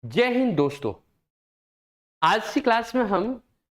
जय हिंद दोस्तों। आज की क्लास में हम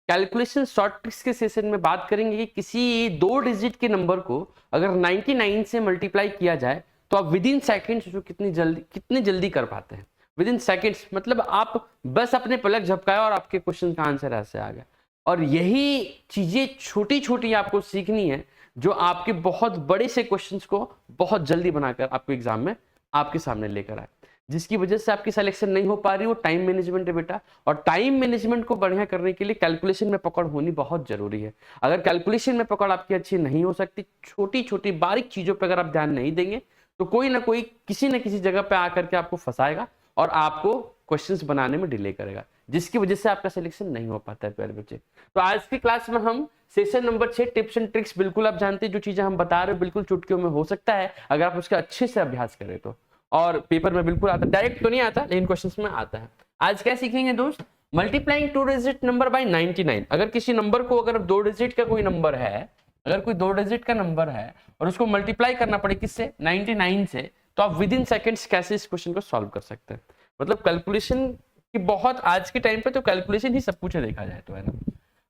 कैलकुलेशन शॉर्ट ट्रिक्स के सेशन में बात करेंगे कि किसी दो डिजिट के नंबर को अगर 99 से मल्टीप्लाई किया जाए तो आप विद इन सेकेंड्स उसको कितनी जल्दी कर पाते हैं। विद इन सेकेंड्स मतलब आप बस अपने पलक झपकाए और आपके क्वेश्चन का आंसर ऐसे आ गया। और यही चीजें छोटी छोटी आपको सीखनी है जो आपके बहुत बड़े से क्वेश्चंस को बहुत जल्दी बनाकर आपको एग्जाम में आपके सामने लेकर आए, जिसकी वजह से आपकी सिलेक्शन नहीं हो पा रही। वो टाइम मैनेजमेंट है बेटा, और टाइम मैनेजमेंट को बढ़िया करने के लिए कैलकुलेशन में पकड़ होनी बहुत जरूरी है। अगर कैलकुलेशन में पकड़ आपकी अच्छी नहीं हो सकती, छोटी छोटी बारीक चीजों पर अगर आप ध्यान नहीं देंगे तो कोई ना कोई किसी न किसी जगह पे आकर के आपको फंसाएगा और आपको क्वेश्चंस बनाने में डिले करेगा, जिसकी वजह से आपका सिलेक्शन नहीं हो पाता है प्यारे बच्चे। तो आज की क्लास में हम session number 6 tips and tricks, बिल्कुल आप जानते हैं जो चीजें हम बता रहे हैं बिल्कुल चुटकियों में हो सकता है अगर आप उसका अच्छे से अभ्यास करें तो, और पेपर में बिल्कुल आता, डायरेक्ट तो नहीं आता लेकिन क्वेश्चंस में आता है। आज क्या सीखेंगे दोस्त? Multiplying two digit number by 99। अगर किसी नंबर को, अगर दो डिजिट का कोई नंबर है, अगर कोई दो डिजिट का नंबर है और उसको मल्टीप्लाई करना पड़े किससे? 99 से, तो आप विद इन सेकेंड्स कैसे इस क्वेश्चन को सॉल्व कर सकते हैं। मतलब कैलकुलेशन की बहुत, आज के टाइम पे तो कैलकुलेशन ही सब कुछ है देखा जाए तो, है ना।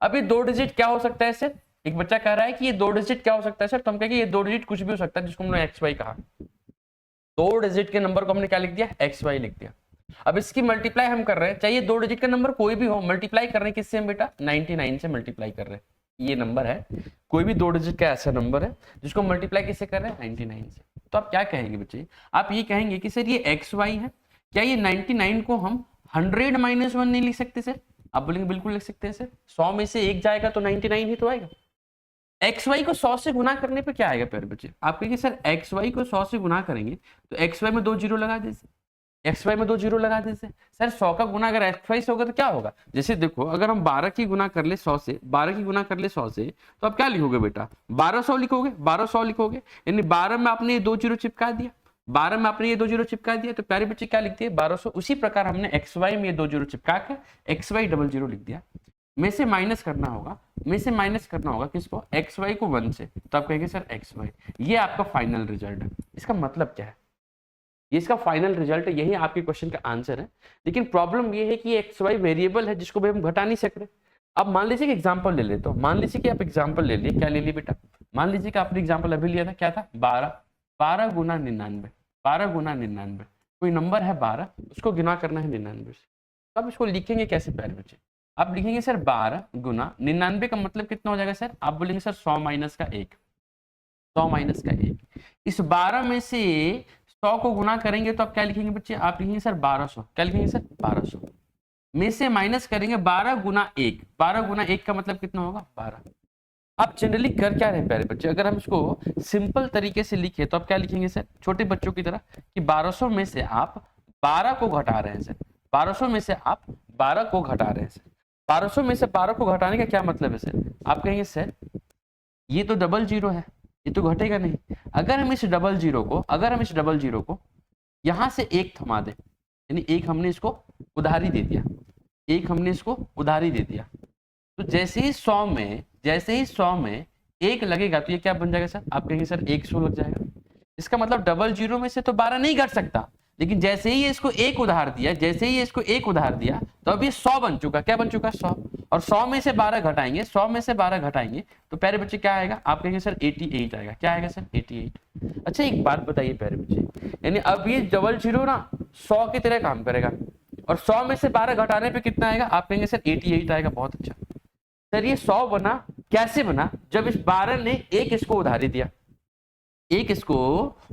अब ये दो डिजिट क्या हो सकता है सर? एक बच्चा कह रहा है कि ये दो डिजिट क्या हो सकता है सर? तो हम कहेंगे ये दो डिजिट कुछ भी हो सकता है, जिसको हमने एक्स वाई कहा। दो डिजिट के नंबर को हमने क्या लिख दिया? एक्स वाई लिख दिया। अब इसकी मल्टीप्लाई हम कर रहे हैं, चाहिए दो डिजिट का नंबर कोई भी हो, मल्टीप्लाई कर रहे हैं किससे हम बेटा? 99 से मल्टीप्लाई कर रहे हैं। ये नंबर है, कोई भी दो डिजिट का ऐसा नंबर है जिसको मल्टीप्लाई किससे कर रहे हैं? 99 से। तो आप क्या कहेंगे बच्चे? आप ये कहेंगे कि सर ये एक्स वाई है, क्या ये 99 को हम 100 - 1 नहीं लिख सकते सर? आप बोलेंगे बिल्कुल लिख सकते हैं सर। 100 में से एक जाएगा तो 99 ही तो आएगा। एक्स वाई को 100 से गुना करने पे क्या आएगा प्यारे बच्चे? आप कहेंगे सर एक्स वाई को 100 से गुना करेंगे तो एक्स वाई में दो जीरो लगा दीजिए, एक्स वाई में दो जीरो लगा दीजिए। सर 100 का गुना अगर एक्स वाई से होगा तो क्या होगा? जैसे देखो, अगर हम 12 की गुना कर ले 100 से, 12 की गुना कर ले 100 से, तो आप क्या लिखोगे बेटा? 1200 लिखोगे, 1200 लिखोगे। यानी 12 में आपने ये दो जीरो चिपका दिया, 12 में आपने ये दो जीरो चिपका दिया, तो प्यारे बच्चे क्या लिखते हैं? 1200। उसी प्रकार हमने एक्स वाई में ये दो जीरो चिपका कर एक्स वाई डबल जीरो लिख दिया। में से माइनस करना होगा, में से माइनस करना होगा किसको? एक्स वाई को 1 से, तो आप कहेंगे सर एक्स वाई। ये आपका फाइनल रिजल्ट है। इसका मतलब क्या है? ये इसका फाइनल रिजल्ट है, यही आपके क्वेश्चन का आंसर है। लेकिन प्रॉब्लम ये है कि एक्स वाई वेरिएबल है जिसको भी हम घटा नहीं सक रहे। अब मान लीजिए कि एग्जांपल ले लेते हो, मान लीजिए कि आप एग्जांपल ले लिए, क्या ले लिए बेटा? मान लीजिए कि आपने एग्जांपल अभी लिया था, क्या था? 12, 12 गुना 99, 12 गुना 99। कोई नंबर है 12, उसको गुना करना है 99 से। तो आप इसको लिखेंगे कैसे प्यारे बच्चे? आप लिखेंगे सर 12 गुना 99 का मतलब कितना हो जाएगा सर? आप बोलेंगे सर 100 माइनस का 1, 100 माइनस का 1। इस 12 में से 100 को गुना करेंगे तो आप क्या लिखेंगे बच्चे? आप लिखेंगे सर 1200। क्या लिखेंगे सर? 1200। में से माइनस करेंगे 12 गुना 1, 12 गुना 1 का मतलब कितना होगा? 12। आप जनरली कर क्या रहे प्यारे बच्चे? अगर हम इसको सिंपल तरीके से लिखे तो आप क्या लिखेंगे सर? छोटे बच्चों की तरह कि 1200 में से आप 12 को घटा रहे हैं सर, 1200 में से आप 12 को घटा रहे हैं सर। 1200 में से 12 को घटाने का क्या मतलब है सर? आप कहेंगे सर ये तो डबल जीरो है, ये तो घटेगा नहीं। अगर हम इस डबल जीरो को, अगर हम इस डबल जीरो को यहां से एक थमा दें, यानी एक हमने इसको उधारी दे दिया, एक हमने इसको उधारी दे दिया, तो जैसे ही 100 में, जैसे ही 100 में एक लगेगा तो ये क्या बन जाएगा सर? आप कहेंगे सर 100 लग जाएगा। इसका मतलब डबल जीरो में से तो 12 नहीं घट सकता, लेकिन जैसे ही इसको एक उधार दिया, जैसे ही इसको एक उधार दिया तो अब ये 100 बन चुका। क्या बन चुका? 100। और 100 में से 12 घटाएंगे, 100 में से 12 घटाएंगे तो प्यारे बच्चे क्या आएगा? आप कहेंगे सर 88 आएगा। क्या आएगा सर? 88। अच्छा एक बात बताइए प्यारे बच्चे, यानी अब ये डबल जीरो ना 100 की तरह काम करेगा, और 100 में से 12 घटाने पे कितना आएगा? आप कहेंगे सर 88 आएगा। बहुत अच्छा सर, ये 100 बना कैसे बना? जब इस 12 ने एक इसको उधारी दिया, एक इसको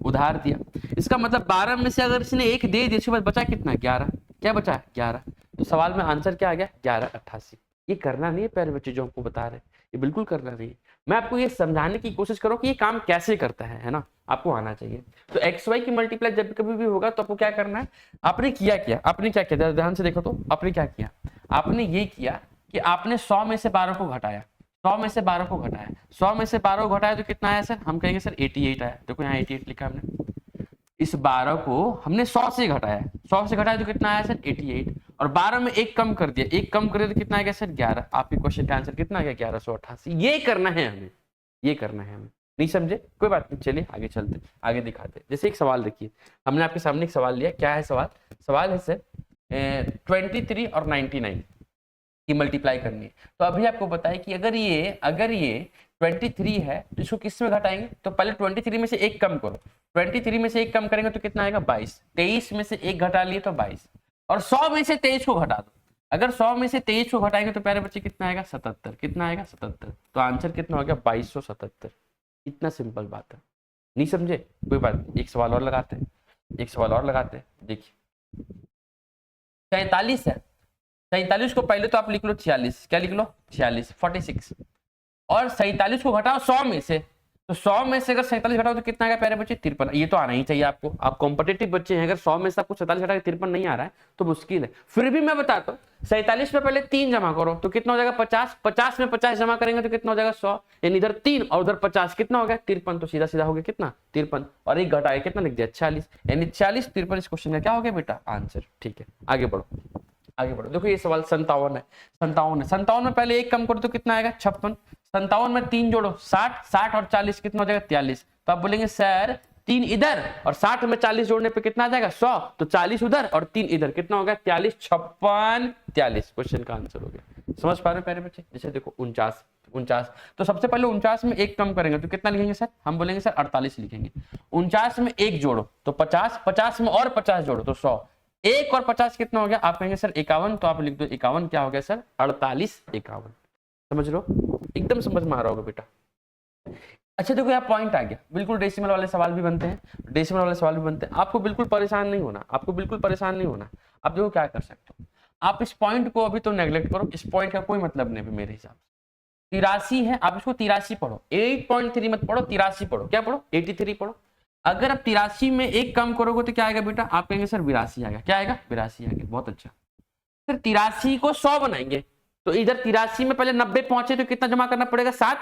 उधार दिया। इसका मतलब 12 में से अगर इसने एक दे दिया, इसके बाद बचा कितना? 11। क्या बचा? 11। तो सवाल में आंसर क्या आ गया? 1188। ये करना नहीं है प्यारे बच्चे जो हमको बता रहे हैं, ये बिल्कुल करना नहीं है। मैं आपको ये समझाने की कोशिश करूं कि ये काम कैसे करता है ना, आपको आना चाहिए। तो एक्स वाई की मल्टीप्लाई जब कभी भी होगा तो आपको क्या करना है? आपने किया, आपने क्या किया? ध्यान से देखो तो आपने क्या किया? आपने ये किया कि आपने 100 में से 12 को घटाया, 100 में से 12 को घटाया, 100 में से 12 को घटाया तो कितना आया सर? हम कहेंगे सर 88 आया। देखो यहाँ 88 लिखा हमने। इस 12 को हमने 100 से घटाया, 100 से घटाया तो कितना आया सर? 88। और 12 में एक कम कर दिया, एक कम कर दिया तो कितना आ गया सर? 11। आपके क्वेश्चन का आंसर कितना आ गया? 1188। ये करना है हमें, ये करना है हमें। नहीं समझे? कोई बात नहीं, चलिए आगे चलते, आगे दिखाते। जैसे एक सवाल देखिए, हमने आपके सामने एक सवाल लिया। क्या है सवाल? सवाल है सर 23 और 99 की मल्टीप्लाई करनी है। तो अभी आपको बताया कि अगर ये 23 है तो इसको किस में घटाएंगे, तो पहले 23 में से एक कम करो, 23 में से एक कम करेंगे तो कितना आएगा 22, 23 में से एक घटा लिए तो 22, और 100 में से 23 को घटा दो। अगर 100 में से 23 को घटाएंगे तो प्यारे बच्चे कितना आएगा 77, कितना आएगा 77। तो आंसर कितना हो गया 2277। इतना सिंपल बात है, नहीं समझे कोई बात नहीं। एक सवाल और लगाते हैं, देखिए 43 है, 47 को पहले तो आप लिख लो 46, क्या लिख लो 46, 46, और 47 को घटाओ 100 में से, तो 100 में से अगर 47 घटाओ तो कितना आएगा प्यारे बच्चे 53। ये तो आना ही चाहिए आपको, आप कॉम्पिटिटिव बच्चे हैं, अगर 100 में से आपको 47 घटा के 53 नहीं आ रहा है तो मुश्किल है। फिर भी मैं बताता हूँ 47 में पहले 3 जमा करो तो कितना हो जाएगा 50, 50 में 50 जमा करेंगे तो कितना हो जाएगा 100, यानी इधर 3 और उधर 50, कितना हो गया 53, तो सीधा सीधा हो गया कितना 53, और एक घटाए कितना लिख दिया 46, यानी 40 53 इस क्वेश्चन का क्या हो गया बेटा आंसर। ठीक है आगे बढ़ो, देखो ये सवाल 57 है, 57 में पहले एक कम करो तो कितना आएगा 56, 57 में 3 जोड़ो 60, 60 और 40 कितना हो जाएगा 43, तो आप बोलेंगे सर 3 इधर और 60 में 40 जोड़ने पे कितना आ जाएगा 100, तो 40 उधर और 3 इधर, कितना हो गया 43, 56 43, क्वेश्चन का आंसर हो गया। समझ पा रहे हो प्यारे बच्चे। जैसे देखो 49, तो सबसे पहले 49 में एक कम करेंगे तो कितना लिखेंगे सर, हम बोलेंगे सर 48 लिखेंगे। 49 में एक जोड़ो तो 50, 50 में और 50 जोड़ो तो 100, एक और 50 कितना हो गया, आप कहेंगे सर 51, तो आप लिख दो 51, क्या हो गया सर 48 51। समझ लो, एकदम समझ में आ रहा होगा बेटा। अच्छा देखो यहाँ पॉइंट आ गया, बिल्कुल डेसिमल वाले सवाल भी बनते हैं, आपको बिल्कुल परेशान नहीं होना, आप देखो क्या कर सकते हो, आप इस पॉइंट को अभी तो नेग्लेक्ट करो, इस पॉइंट का कोई मतलब नहीं मेरे हिसाब से। 83 है, आप इसको 83 पढ़ो, 8.3 मत पढ़ो, 83 पढ़ो, क्या पढ़ो 83 पढ़ो। अगर आप 83 में एक कम करोगे तो क्या आएगा बेटा, आप कहेंगे सर 82 आएगा, क्या आएगा 82 आएगा, बहुत अच्छा। फिर 83 को 100 बनाएंगे तो इधर 83 में पहले 90 पहुंचे तो कितना जमा करना पड़ेगा 7,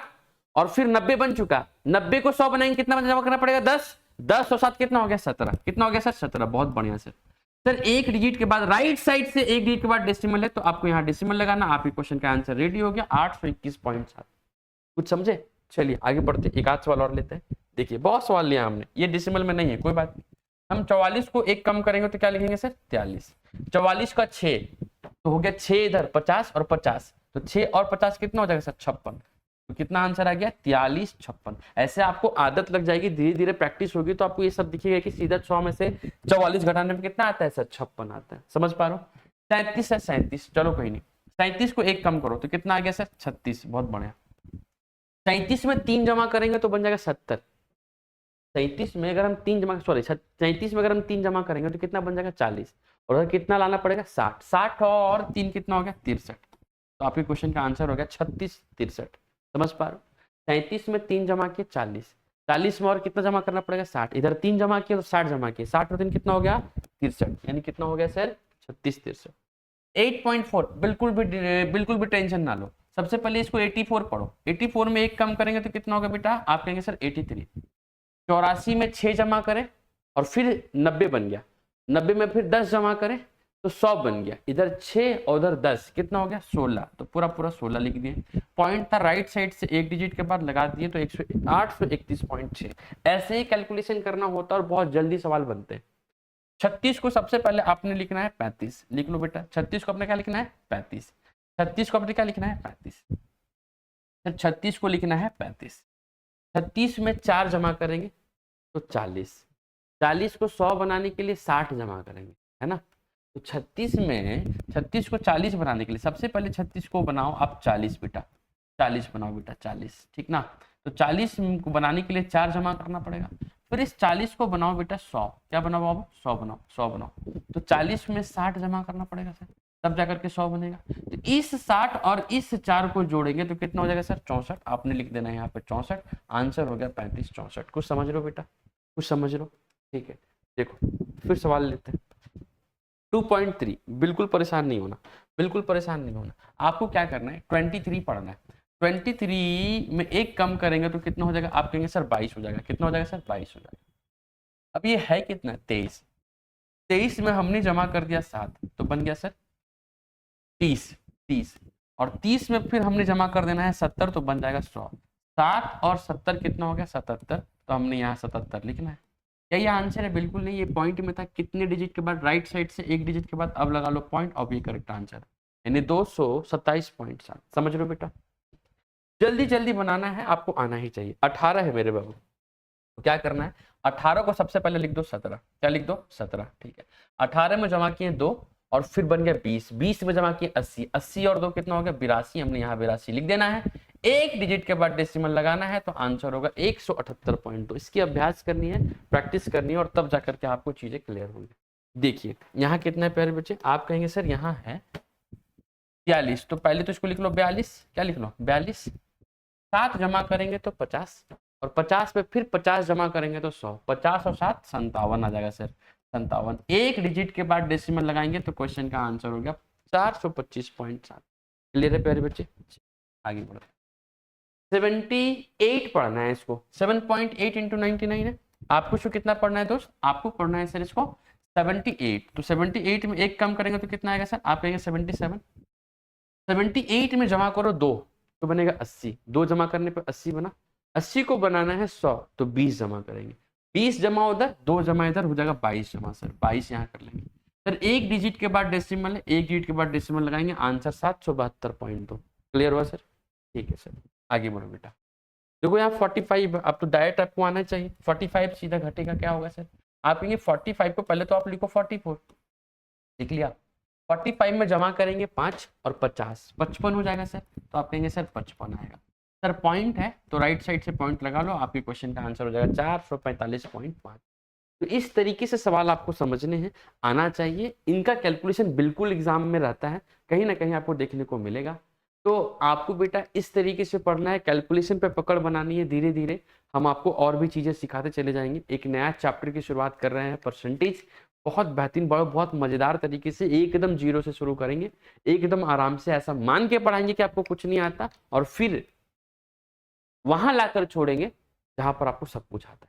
और फिर 90 बन चुका, 90 को 100 बनाएंगे कितना जमा करना पड़ेगा 10, 10 और 7 कितना हो गया 17, कितना हो गया सर 17, बहुत बढ़िया सर। सर एक डिजिट के बाद राइट साइड से एक डिजिट के बाद डेसिमल है तो आपको यहाँ डेसिमल लगाना, आपके क्वेश्चन का आंसर रेडी हो गया 821.7। कुछ समझे, चलिए आगे बढ़ते, एक आध सवाल और लेते हैं। देखिए बहुत सवाल लिया हमने, ये डेसिमल में नहीं है कोई बात नहीं। हम 44 को एक कम करेंगे तो क्या लिखेंगे सर 43, 44 का 6 तो हो गया 6 इधर 50 और 50, तो 6 और 50 कितना हो जाएगा सर 56, तो कितना आंसर आ गया 43 56। ऐसे आपको आदत लग जाएगी, धीरे धीरे प्रैक्टिस होगी तो आपको ये सब दिखेगा कि सीधा 100 में से 44 घटाने में कितना आता है सर 56 आता है। समझ पा रहे हो। 37 है 37, चलो कोई नहीं, 37 को एक कम करो तो कितना आ गया सर 36, बहुत बढ़िया। 37 में 3 जमा करेंगे तो बन जाएगा 70, 37 में अगर हम 3 जमा 37 में अगर हम 3 जमा करेंगे तो कितना बन जाएगा 40, और अगर कितना लाना पड़ेगा 60, 60 और 3 कितना हो गया 63, तो आपके क्वेश्चन का आंसर हो गया 36 63। समझ पा रहे हो। 37 में 3 जमा किए 40, 40 में और कितना जमा करना पड़ेगा 60, इधर 3 जमा किए तो 60 जमा किए, 60 और 3 कितना हो गया 63, यानी कितना हो गया सर 36 63। 8.4 बिल्कुल भी टेंशन ना लो, सबसे पहले इसको 84 पढ़ो, 84 में एक कम करेंगे तो कितना होगा बेटा, आप कहेंगे सर 83। 84 में 6 जमा करें और फिर 90 बन गया, 90 में फिर 10 जमा करें तो 100 बन गया, इधर 6 और उधर 10 कितना हो गया 16, तो पूरा 16 लिख दिए। पॉइंट था राइट साइड से एक डिजिट के बाद लगा दिए तो 831.6। ऐसे ही कैलकुलेशन करना होता है और बहुत जल्दी सवाल बनते हैं। 36 को सबसे पहले आपने लिखना है 35, लिख लो बेटा 36 को आपने क्या लिखना है 35, 36 को आपने क्या लिखना है 35, 36 को लिखना है 35, 36 में 4 जमा करेंगे तो 40, 40 को 100 बनाने के लिए 60 जमा करेंगे, है ना। तो 36 को 40 बनाने के लिए सबसे पहले 36 को बनाओ आप 40 बेटा, 40 बनाओ बेटा 40, ठीक ना। तो 40 को बनाने के लिए 4 जमा करना पड़ेगा, फिर इस 40 को बनाओ बेटा 100, क्या बनाओ बाबू 100 बनाओ, 100 बनाओ, तो 40 में 60 जमा करना पड़ेगा सर, तब जाकर के 100 बनेगा। तो इस 60 और इस 4 को जोड़ेंगे तो कितना हो जाएगा सर 64, आपने लिख देना है यहाँ पे 64, आंसर हो गया 35 64। कुछ समझ लो बेटा, कुछ समझ लो, ठीक है। देखो फिर सवाल लेते हैं 2.3, बिल्कुल परेशान नहीं होना, आपको क्या करना है 23 पढ़ना है। 23 में एक कम करेंगे तो कितना हो जाएगा, आप कहेंगे सर 22 हो जाएगा, कितना हो जाएगा सर 22 हो जाएगा। अब ये है कितना 23, 23 में हमने जमा कर दिया 7 तो बन गया सर 30, और 30 में फिर हमने जमा कर देना है 70 तो बन जाएगा 100, 7 और 70 कितना हो गया 77, तो हमने यहाँ 77 लिखना है। क्या ये आंसर है? बिल्कुल नहीं, ये पॉइंट में था। कितने डिजिट के बाद? राइट साइड से एक डिजिट के बाद अब लगा लो पॉइंट, अब ये करेक्ट आंसर है, यानी 227.7। समझ रहे हो बेटा? जल्दी जल्दी बनाना है, आपको आना ही चाहिए। 18 है मेरे बाबू, तो क्या करना है? 18 को सबसे पहले लिख दो 17। क्या लिख दो? 17, ठीक है। 18 में जमा किए 2 और फिर बन गया 20, 20 में जमा किए 80, 80 और 2 कितना हो गया? 82। हमने यहाँ 82 लिख देना है। एक डिजिट के बाद डेसिमल लगाना है तो आंसर होगा 178.2। इसकी अभ्यास करनी है, प्रैक्टिस करनी है, और तब जाकर के आपको चीजें क्लियर होंगी। देखिए यहाँ कितने प्यारे बच्चे, आप कहेंगे सर यहाँ है 42, तो पहले तो इसको लिख लो 42। क्या लिख लो? 42। 7 जमा करेंगे तो 50, और 50 पे फिर 50 जमा करेंगे तो 100। 50 और 7 57 आ जाएगा सर, 57। एक डिजिट के बाद डेसिमल लगाएंगे तो क्वेश्चन का आंसर हो गया 425.7। क्लियर है प्यारे बच्चे? आगे बढ़ो। 78 पढ़ना है इसको। 7.8 इंटू 99 है। आपको शो कितना पढ़ना है दोस्त? आपको पढ़ना है सर इसको 78। तो 78 में एक कम करेंगे तो कितना आएगा सर? आप कहेंगे 77। 78 में जमा करो 2 तो बनेगा 80। 2 जमा करने पर 80 बना। 80 को बनाना है 100 तो 20 जमा करेंगे। 20 जमा उधर, 2 जमा इधर, हो जाएगा 22 जमा सर। 22 यहाँ कर लेंगे सर। एक डिजिट के बाद डेसिमल है, एक डिजिट के बाद डेसिमल लगाएंगे, आंसर 772.2। क्लियर हुआ सर? ठीक है सर, आगे बढ़ो बेटा। देखो यहाँ 45, अब तो डायरेक्ट आपको आना चाहिए। 45 सीधा घटेगा, क्या होगा सर? आप कहेंगे 45 को पहले तो आप लिखो 44, लिख लिया। 45 में जमा करेंगे 5 और 50, 55 हो जाएगा सर। तो आप कहेंगे सर 55 आएगा सर। पॉइंट है तो राइट साइड से पॉइंट लगा लो, आपके क्वेश्चन का आंसर हो जाएगा 445.5। तो इस तरीके से सवाल आपको समझने हैं, आना चाहिए। इनका कैलकुलेशन बिल्कुल एग्जाम में रहता है, कहीं ना कहीं आपको देखने को मिलेगा। तो आपको बेटा इस तरीके से पढ़ना है, कैलकुलेशन पे पकड़ बनानी है। धीरे धीरे हम आपको और भी चीजें सिखाते चले जाएंगे। एक नया चैप्टर की शुरुआत कर रहे हैं, परसेंटेज। बहुत बेहतरीन, बहुत मजेदार तरीके से एकदम जीरो से शुरू करेंगे, एकदम आराम से ऐसा मान के पढ़ाएंगे कि आपको कुछ नहीं आता, और फिर वहां लाकर छोड़ेंगे जहां पर आपको सब कुछ आता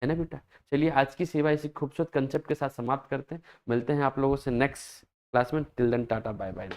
है ना बेटा? चलिए आज की सेवा इसी खूबसूरत कंसेप्ट के साथ समाप्त करते हैं। मिलते हैं आप लोगों से नेक्स्ट क्लास में। Till then tata bye bye.